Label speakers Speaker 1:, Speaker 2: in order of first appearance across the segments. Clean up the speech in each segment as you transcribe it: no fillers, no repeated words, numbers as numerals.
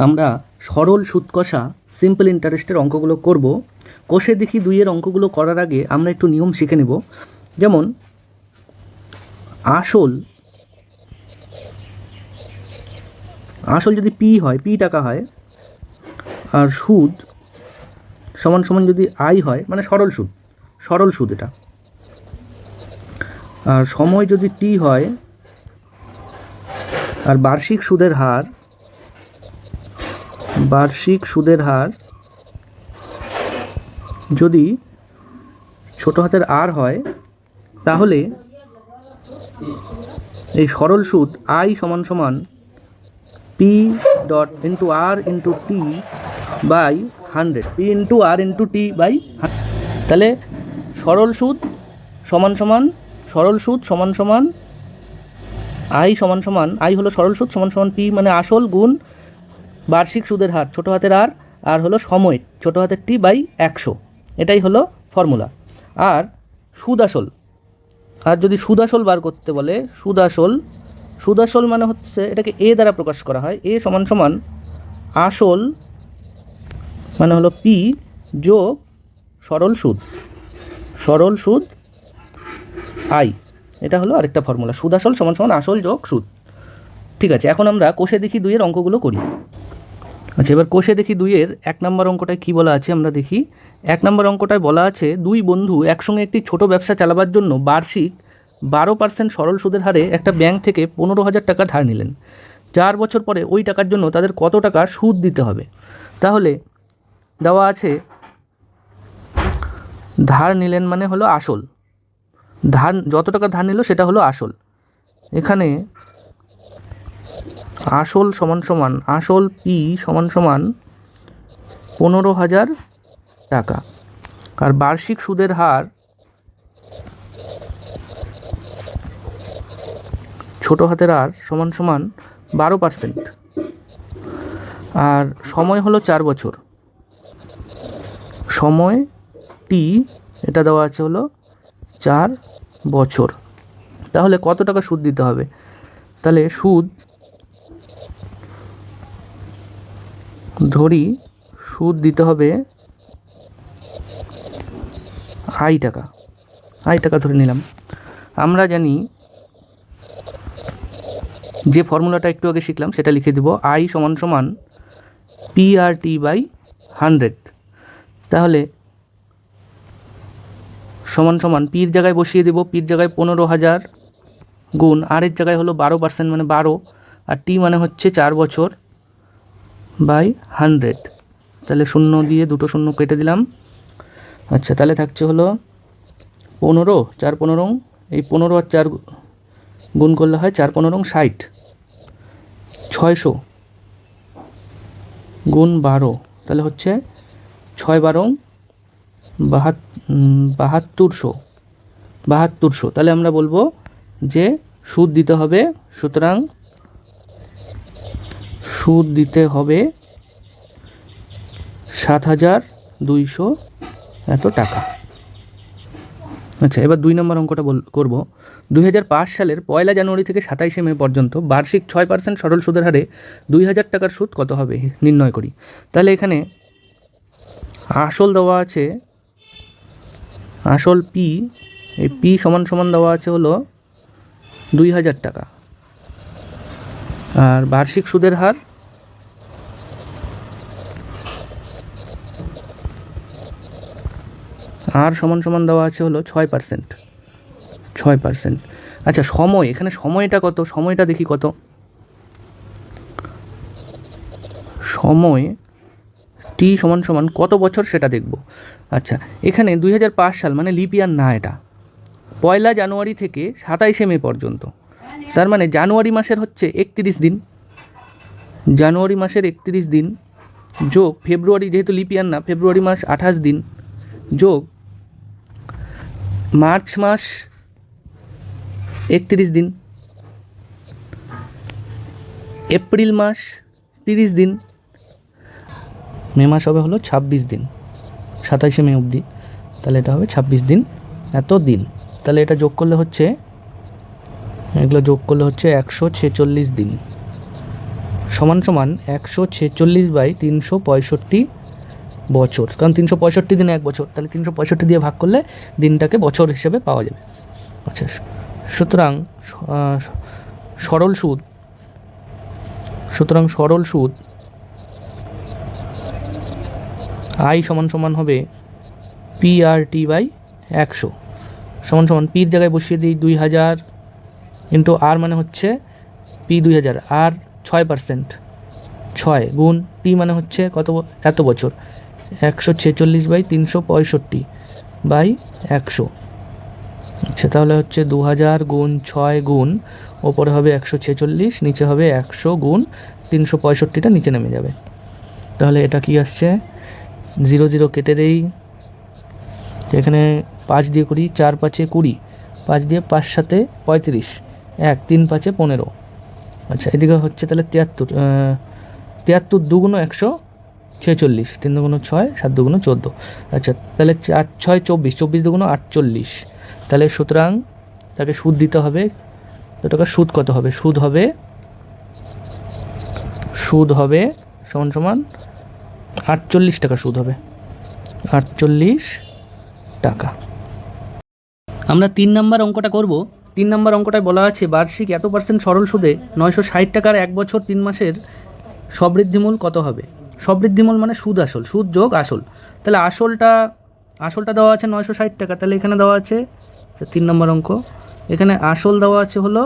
Speaker 1: আমরা সরল সুদ কষা সিম্পল ইন্টারেস্টের অঙ্কগুলো করব। কোষে দেখি দুইয়ের অঙ্কগুলো করার আগে আমরা একটু নিয়ম শিখে নেব। যেমন আসল যদি পি হয়, পি টাকা হয়, আর সুদ সমান সমান যদি আই হয়, মানে সরল সুদ এটা, আর সময় যদি টি হয়, আর বার্ষিক সুদের হার যদি ছোট হাতের আর হয়, তাহলে এই সরল সুদ আই সমান সমান P dot into R into T by 100, P into R into T by 100। তাহলে সরল সুদ সমান সমান আই সমান সমান, আই হলো সরল সুদ, সমান সমান পি মানে আসল গুণ বার্ষিক সুদের হার ছোটো হাতের আর হলো সময় ছোটো হাতের টি বাই 100। এটাই হলো ফর্মুলা। আর আর যদি সুদাসল বার করতে বলে, সুদাসল মানে হচ্ছে, এটাকে এ দ্বারা প্রকাশ করা হয়। এ সমান সমান আসল মানে হলো পি যোগ সরল সুদ আই। এটা হলো আরেকটা ফর্মুলা। সুদাসল সমান সমান আসল যোগ সুদ। ঠিক আছে, এখন আমরা কোষে দেখি দুইয়ের অঙ্কগুলো করি। আচ্ছা, এবার কোষে দেখি দুইয়ের 1 নম্বর অঙ্কটায় কী বলা আছে আমরা দেখি। 1 নম্বর অঙ্কটায় বলা আছে, দুই বন্ধু একসঙ্গে একটি ছোট ব্যবসা চালাবার জন্য বার্ষিক 12% সরল সুদের হারে একটা ব্যাংক থেকে 15,000 টাকা ধার নিলেন। 4 বছর পরে ওই টাকার জন্য তাদের কত টাকা সুদ দিতে হবে? তাহলে দেওয়া আছে ধার নিলেন মানে হলো আসল, যত টাকা ধার নিল সেটা হলো আসল। এখানে আসল সমান সমান আসল পি সমান সমান 15,000 টাকা, আর বার্ষিক সুদের হার ছোটো হাতের আর সমান সমান 12%, আর সময় হলো 4 বছর। সময় টি এটা দেওয়া আছে হলো 4 বছর। তাহলে কত টাকা সুদ দিতে হবে? তাহলে সুদ দিতে হবে আই টাকা ধরে নিলাম। আমরা জানি যে ফর্মুলাটা একটু আগে শিখলাম সেটা লিখে দেব, আই সমান সমান পি আর টি বাই 100। তাহলে সমান সমান পির জায়গায় বসিয়ে দেব, পির জায়গায় 15,000 গুণ আরের জায়গায় হলো 12% মানে 12, আর টি মানে হচ্ছে 4 বছর বাই 100। তাহলে শূন্য দিয়ে দুটো শূন্য কেটে দিলাম। আচ্ছা, তাহলে থাকছে হলো 15, 4 15, এই 15 আর 4 গুণ করলে হয় 4 15 60, 600 গুণ 12, তাহলে হচ্ছে 6 12 7200। তাহলে আমরা বলবো যে সুদ দিতে হবে, সুতরাং সুদ দিতে হবে 7,200 এত টাকা। আচ্ছা, এবার 2 নম্বর অঙ্কটা করব। 2005 সালের 1 জানুয়ারি থেকে 27 মে পর্যন্ত বার্ষিক 6% সরল সুদের হারে 2,000 টাকার সুদ কত হবে নির্ণয় করি। তাহলে এখানে আসল দেওয়া আছে, আসল পি, এই পি সমান সমান দেওয়া আছে হলো 2,000 টাকা, আর বার্ষিক সুদের হার আর সমান সমান দেওয়া আছে হলো 6%। আচ্ছা, সময়, এখানে সময়টা কত? সময়টা দেখি কত। সময় টি সমান সমান কত বছর সেটা দেখব। আচ্ছা, এখানে 2005 সাল মানে লিপ ইয়ার না, এটা 1 জানুয়ারি থেকে 27 মে পর্যন্ত। তার মানে জানুয়ারি মাসের হচ্ছে 31 দিন, জানুয়ারি মাসের 31 দিন যোগ ফেব্রুয়ারি, যেহেতু লিপ ইয়ার না, ফেব্রুয়ারি মাস 28 দিন যোগ মার্চ মাস 31 দিন, এপ্রিল মাস 30 দিন, মে মাস হবে হলো 26 দিন, 27 মে অবধি। তাহলে এটা হবে 26 দিন, এত দিন। তাহলে এটা যোগ করলে হচ্ছে, এগুলো যোগ করলে হচ্ছে 146 দিন সমান সমান 146/365 বছর, কারণ 365 দিনে 1 বছর, তাহলে 365 দিয়ে ভাগ করলে দিনটাকে বছর হিসেবে পাওয়া যাবে। আচ্ছা, সুতরাং সরল সুদ আই সমান সমান হবে PRT/100 সমান সমান পির জায়গায় বসিয়ে দিই 2000 ইন্টু আর মানে হচ্ছে পি 2000, আর 6%, 6 গুণ টি মানে হচ্ছে কত, এত বছর, 146/365/100। আচ্ছা, তাহলে হচ্ছে 2000 গুণ 6 গুণ ওপরে হবে 146, নিচে হবে 100 গুণ 365টা নিচে নেমে যাবে। তাহলে এটা কি আসছে, 0 0 কেটে দেই, এখানে 5 দিয়ে করি, 4 5 20, 5 দিয়ে 5 7 35, 1 3 5 15। আচ্ছা, এদিকে হচ্ছে তাহলে 73 দুগুণ 146, 3 দুগুণ 6, 7 দুগুণ 14। আচ্ছা, তাহলে 4 6 24, 24 দুগুণ 48। তাহলে সুতরাং তাকে সুদ দিতে হবে, তো টাকা সুদ কত হবে, সুদ হবে সমান সমান 48 টাকা সুদ হবে, 48 টাকা। আমরা 3 নম্বর অঙ্কটা করব। 3 নম্বর অঙ্কটায় বলা আছে বার্ষিক এত % সরল সুদে 960 টাকার 1 বছর 3 মাসের সবৃদ্ধিমূল কত হবে। সবৃদ্ধিমূল মানে সুদ আসল, সুদ যোগ আসল। তাহলে আসলটা দেওয়া আছে 960 টাকা, তাহলে এখানে দেওয়া আছে 3 নম্বর অঙ্ক, এখানে আসল দেওয়া আছে হলো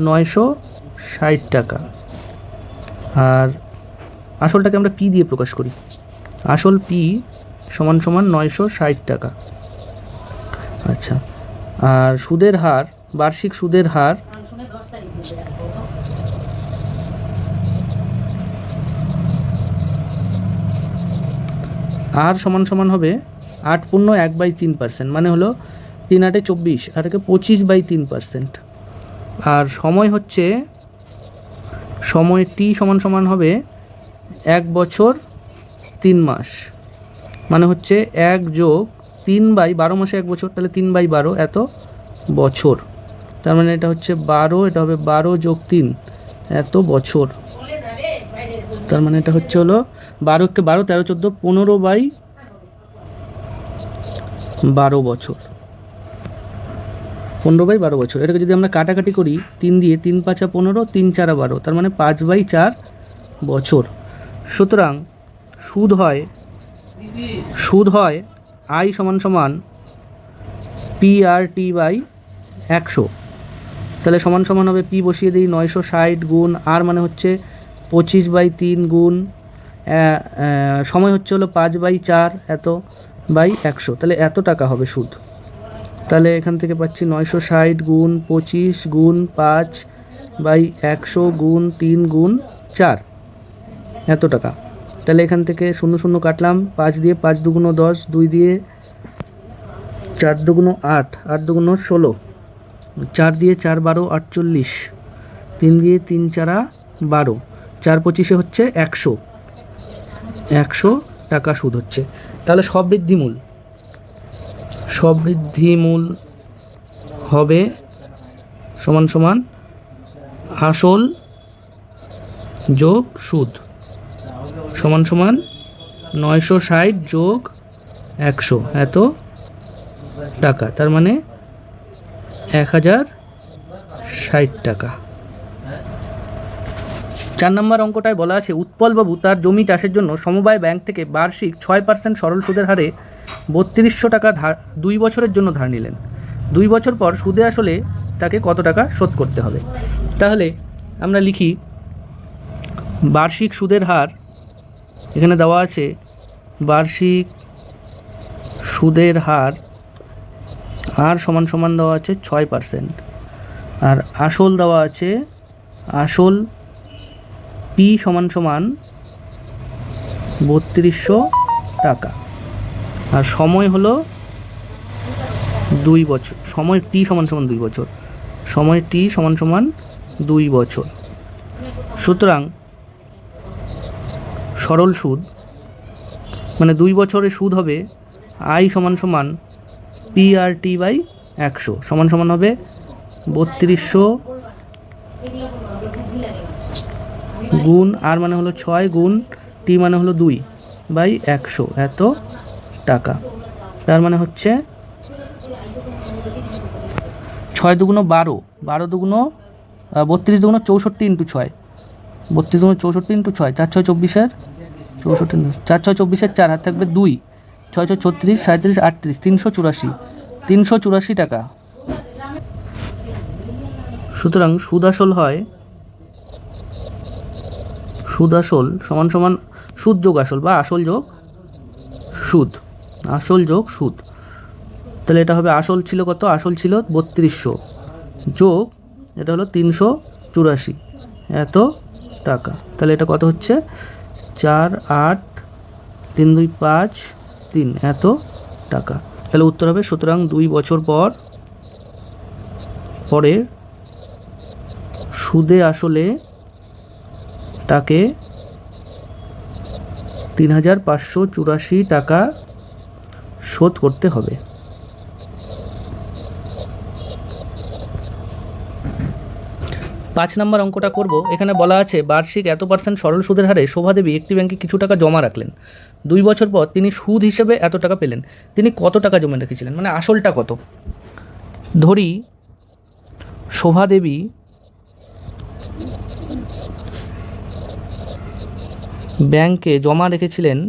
Speaker 1: 960 টাকা, আর আসলটাকে আমরা পি দিয়ে প্রকাশ করি, আসল পি সমান সমান 960 টাকা। আচ্ছা, আর সুদের হার, বার্ষিক সুদের হার আর সমান সমান হবে 8.1/3%, মানে হলো 3 8 24 আর 25/3%। আর সময় টি সমান সমান হবে 1 বছর 3 মাস, মানে হচ্ছে 1 যোগ 3/12 মাসে 1 বছর, তাহলে 3/12 এত বছর, তার মানে এটা হচ্ছে 12, এটা হবে 12 যোগ 3 এত বছর, তার মানে এটা হচ্ছে হলো 12 কে 12 13 14 15/12 বছর, 15/12 বছর। এটাকে যদি আমরা কাটাকাটি করি 3 দিয়ে, 3 5 15, 3 4 12, তার মানে 5/4 বছর। সুতরাং সুদ হয় আই সমান সমান PRT/100, তাহলে সমান সমান হবে পি বসিয়ে দিই 960 গুণ আর মানে হচ্ছে 25/3 গুণ সময় হচ্ছে হলো 5/4 এত বাই 100, তাহলে এত টাকা হবে সুদ। তাহলে এখান থেকে পাচ্ছি 960 গুণ 25 গুণ 5/100 গুণ 3 গুণ 4 এত টাকা। তাহলে এখান থেকে 0 0 কাটলাম, 5 দিয়ে 5 দুগুণ 10, 2 দিয়ে 4 দুগুণ 8, 8 দুগুণ 16, 4 দিয়ে 4 12 48, 3 দিয়ে 3 4 12, 4 25 হচ্ছে 100 টাকা সুদ হচ্ছে। তাহলে সবৃদ্ধিমূল হবে সমান সমান আসল যোগ সুদ সমান সমান 960 যোগ 100 এত টাকা, তার মানে 1060 টাকা। 4 নম্বর অঙ্কটায় বলা আছে উৎপলবাবু তার জমি চাষের জন্য সমবায় ব্যাংক থেকে বার্ষিক 6% সরল সুদের হারে 3200 টাকা 2 বছরের জন্য ধার নিলেন। 2 বছর পর সুদে আসলে তাকে কত টাকা শোধ করতে হবে। তাহলে আমরা লিখি বার্ষিক সুদের হার, এখানে দেওয়া আছে বার্ষিক সুদের হার আর সমান সমান দেওয়া আছে 6%, আর আসল দেওয়া আছে, আসল পি সমান সমান 3200 টাকা, আর সময় হলো 2 বছর, সময় টি সমান সমান 2 বছর, সময় টি সমান সমান 2 বছর। সুতরাং সরল সুদ মানে 2 বছরের সুদ হবে আই সমান সমান PRT/100 সমান সমান হবে 3200 গুণ আর মানে হলো 6 গুণ টি মানে হলো 2 বাই 100 এত টাকা। তার মানে হচ্ছে 6 দুগুণ 12, 12 দুগুণ 32 দুগুণ 64 ইন্টু 6, 32 দুগুণ 64 ইন্টু 6, 4 6 24, 64, 4 6 24, 4 হাত থাকবে 2, 6 6 36, 37, 38, 384, 384 টাকা। সুতরাং সুদ আসল হয়, সুদ আসল সমান সমান সুদ যোগ আসল বা আসল যোগ সুদ, আসল যোগ সুদ। তাহলে এটা হবে আসল ছিল কত, আসল ছিল 3200 যোগ এটা হলো 384 এত টাকা। তাহলে এটা কত হচ্ছে 4 8 3 2 5 3 এত টাকা। তাহলে উত্তর হবে সুতরাং 2 বছর পরে সুদে আসলে তাকে 3584 টাকা শোধ করতে হবে। 5 নম্বর অঙ্কটা করব। এখানে বলা আছে বার্ষিক এত % সরল সুদের হারে শোভাদেবী একটি ব্যাংকে কিছু টাকা জমা রাখলেন। 2 বছর পর তিনি সুদ হিসেবে এত টাকা পেলেন। তিনি কত টাকা জমা রেখেছিলেন, মানে আসলটা কত। ধরি শোভাদেবী ব্যাংকে জমা রেখেছিলেন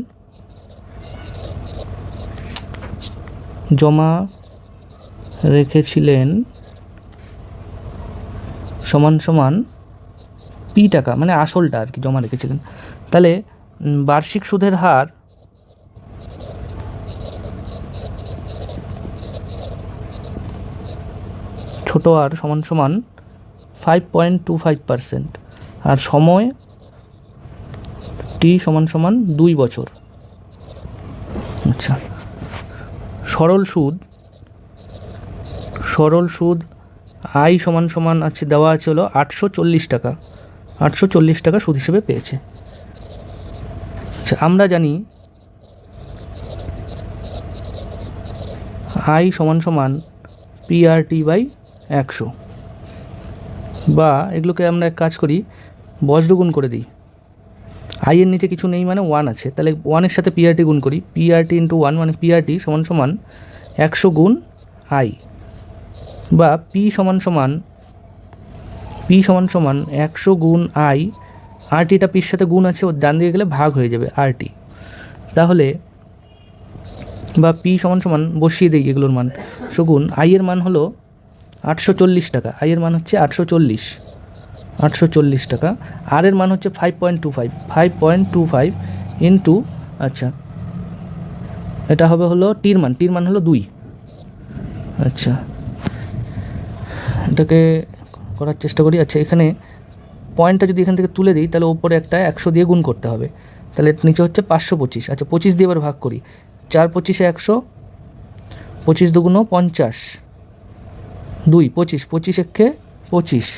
Speaker 1: সমান সমান পি টাকা, মানে আসলটা আর কি জমা রেখেছিলেন। তাহলে বার্ষিক সুদের হার ছোট আর সমান সমান 5.25%, আর সময় টি সমান সমান 2 বছর। আচ্ছা, সরল সুদ আই সমান সমান আছে, দেওয়া আছে হলো 840 টাকা, 840 টাকা সুদ হিসেবে পেয়েছে। আচ্ছা, আমরা জানি আই সমান সমান পিআরটি বাই 100, বা এগুলোকে আমরা এক কাজ করি, বজ্রগুণ করে দিই। আই এর নিচে কিছু নেই মানে 1 আছে, তাহলে 1 এর সাথে পিআরটি গুণ করি, পিআরটি ইন্টু 1 মানে পিআরটি সমান সমান 100 গুণ আই, বা পি সমান সমান 100 গুণ আই, আরটিটা পির সাথে গুণ আছে, ওর ডান দিকে গেলে ভাগ হয়ে যাবে আরটি। তাহলে বা পি সমান সমান বসিয়ে দিই এগুলোর মান, সগুণ আই এর মান হলো 840 টাকা, আই এর মান হচ্ছে 840 টাকা, আর এর মান হচ্ছে 5.25 ইন্টু, আচ্ছা এটা হবে হলো টির মান হলো 2। আচ্ছা, এটাকে করার চেষ্টা করি। আচ্ছা, এখানে পয়েন্টটা যদি এখান থেকে তুলে দিই তাহলে ওপরে একটা 100 দিয়ে গুণ করতে হবে, তাহলে নিচে হচ্ছে 525। আচ্ছা, 25 দিয়ে এবার ভাগ করি, 4 25 100, 25 দুগুণ 50, 2 25, 25 একে 25।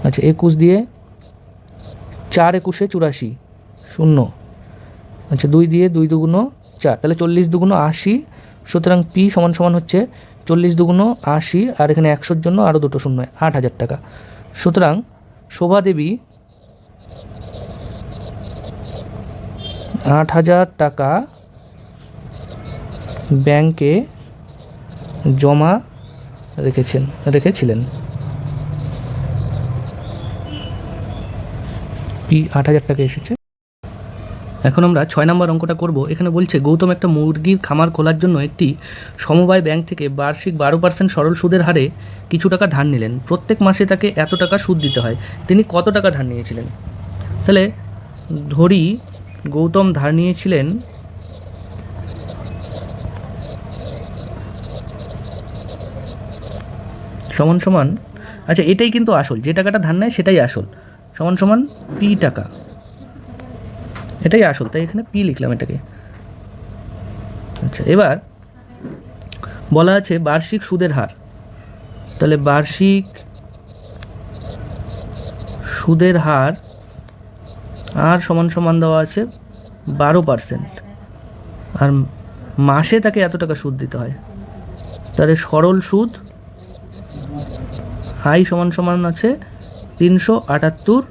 Speaker 1: আচ্ছা, 21 দিয়ে 4 21 84 0। আচ্ছা, 2 দিয়ে 2 দুগুণ 4, তাহলে 40 দুগুণ 80। সুতরাং পি সমান সমান হচ্ছে 40 দুগুণ 80, আর এখানে 100-র জন্য আরও দুটো শূন্য, 8000 টাকা। সুতরাং শোভাদেবী 8000 টাকা ব্যাংকে জমা রেখেছিলেন। পি 8000 টাকা এসেছে। এখন আমরা 6 নম্বর অঙ্কটা করব। এখানে বলছে গৌতম একটা মুরগির খামার খোলার জন্য একটি সমবায় ব্যাংক থেকে বার্ষিক 12% সরল সুদের হারে কিছু টাকা ধার নিলেন। প্রত্যেক মাসে তাকে এত টাকা সুদ দিতে হয়। তিনি কত টাকা ধার নিয়েছিলেন? তাহলে ধরি গৌতম ধার নিয়েছিলেন সমান সমান, আচ্ছা এটাই কিন্তু আসল, যে টাকাটা ধার নেয় সেটাই আসল, সমান সমান পি টাকা, এটাই আসল, তাই এখানে পি লিখলাম এটাকে। আচ্ছা, এবার বলা আছে বার্ষিক সুদের হার, তাহলে বার্ষিক সুদের হার আর সমান সমান দেওয়া আছে 12%, আর মাসে তাকে এত টাকা সুদ দিতে হয়। তাহলে সরল সুদ আই সমান সমান আছে 378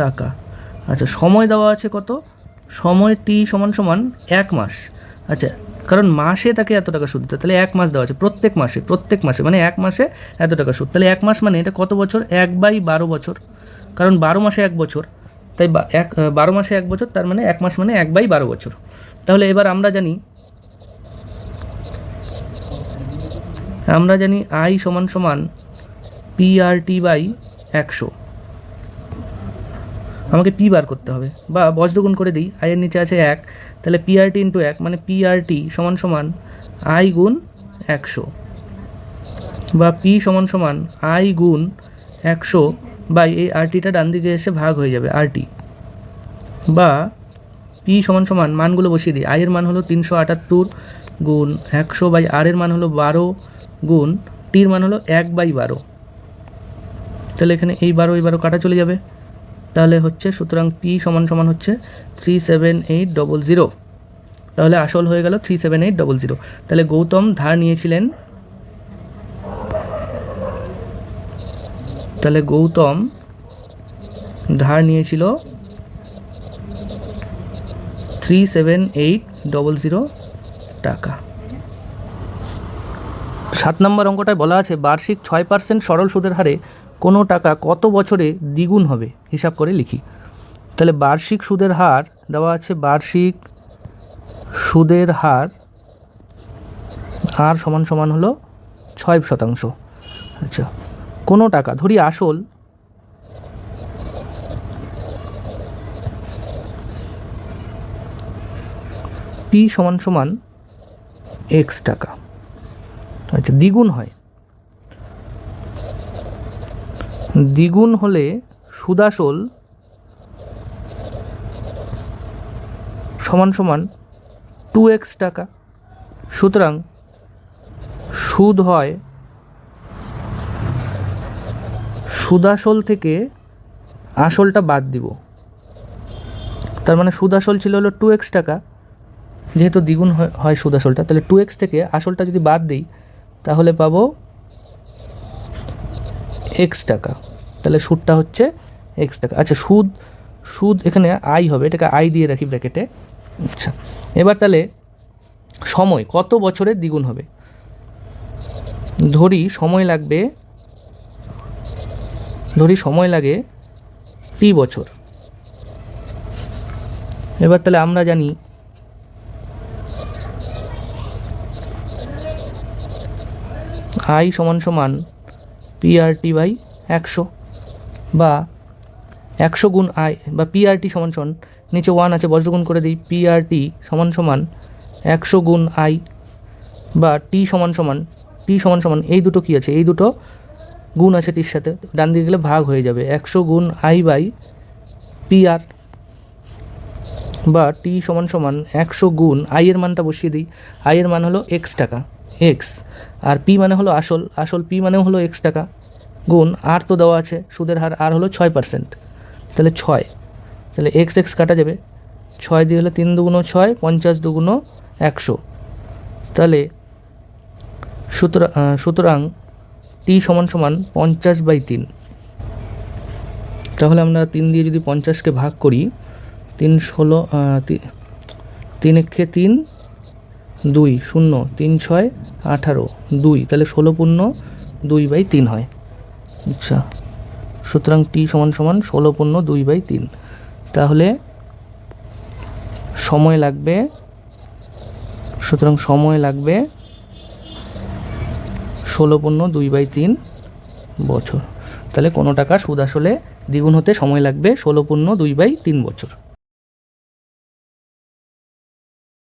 Speaker 1: টাকা। আচ্ছা, সময় দেওয়া আছে কত? সময় টি সমান সমান 1 মাস। আচ্ছা, কারণ মাসে তাকে এত টাকা সুদ দিতে, তাহলে 1 মাস দেওয়া আছে, প্রত্যেক মাসে মানে 1 মাসে এত টাকা সুদ। তাহলে 1 মাস মানে এটা কত বছর? 1/12 বছর, কারণ 12 মাসে 1 বছর, তাই 12 মাসে 1 বছর, তার মানে 1 মাস মানে 1/12 বছর। তাহলে এবার আমরা জানি আই সমান সমান PRT/100। আমাকে পি বার করতে হবে, বা বজ্রগুণ করে দিই, আইয়ের নিচে আছে 1, তাহলে PRT × 1 মানে PRT সমান সমান আই গুণ 100, বা পি সমান সমান আই গুণ 100 বাই এই আরটিটা ডান দিকে এসে ভাগ হয়ে যাবে আরটি, বা পি সমান সমান মানগুলো বসিয়ে দিই। আই এর মান হলো 378 গুণ 100 বাই আর এর মান হলো 12 গুণ টির মান হলো 1/12। তাহলে এখানে এই 12 কাটা চলে যাবে, তাহলে হচ্ছে, সুতরাং পি সমান সমান হচ্ছে 37800। তাহলে আসল হয়ে গেল 37800। তাহলে গৌতম ধার নিয়েছিল 37800 টাকা। 7 নম্বর অঙ্কটায় বলা আছে বার্ষিক 6% সরল সুদের হারে কোনো টাকা কত বছরে দ্বিগুণ হবে, হিসাব করে লিখি। তাহলে বার্ষিক সুদের হার দেওয়া আছে, বার্ষিক সুদের হার আর সমান সমান হলো 6%। আচ্ছা, কোনো টাকা, ধরি আসল পি সমান সমান x টাকা। আচ্ছা, দ্বিগুণ হয়, দ্বিগুণ হলে সুদাসল সমান সমান 2x টাকা। সুতরাং সুদ হয়, সুদাসল থেকে আসলটা বাদ দিব, তার মানে সুদাসল ছিল হলো 2x টাকা, যেহেতু দ্বিগুণ হয় সুদাসলটা, তাহলে 2x থেকে আসলটা যদি বাদ দিই তাহলে পাবো x টাকা। তাহলে সুদটা হচ্ছে x টাকা। আচ্ছা, সুদ এখানে আই হবে, এটাকে আই দিয়ে রাখি ব্র্যাকেটে। আচ্ছা, এবার তাহলে সময় কত বছরে দ্বিগুণ হবে? ধরি সময় লাগে t বছর। এবার তাহলে আমরা জানি আই সমান সমান PRT/100, বা 100 গুণ আই, বা PRT সমান সমান, নিচে 1 আছে বজ্রগুণ করে দিই, PRT সমান সমান 100 গুণ আই, বা টি সমান সমান এই দুটো কি আছে, এই দুটো গুণ আছে টির সাথে, ডান দিকে গেলে ভাগ হয়ে যাবে, 100 গুণ আই বাই PR, বা টি সমান সমান 100 গুণ আই এর মানটা বসিয়ে দিই, আই এর মান হলো x টাকা, x, আর পি মানে হলো আসল পি মানেও হলো x টাকা, গুণ আর তো দেওয়া আছে সুদের হার, আর হলো 6%, তাহলে 6, তাহলে x কাটা যাবে, 6 দিয়ে হলো 3 দুগুণ 6, 50 দুগুণ 100, তাহলে সুতরাং টি সমান সমান 50/3। তাহলে আমরা 3 দিয়ে যদি 50কে ভাগ করি, 3 16, 3 একে 3, 2 0, 3 6 18, 2, তাহলে 16 পূর্ণ 2/3 হয়। আচ্ছা, সুতরাং টি সমান সমান 16 পূর্ণ 2/3। তাহলে সময় লাগবে, সুতরাং সময় লাগবে 16 পূর্ণ 2/3 বছর। তাহলে কোনো টাকা সুদ আসলে দ্বিগুণ হতে সময় লাগবে 16 পূর্ণ 2/3 বছর।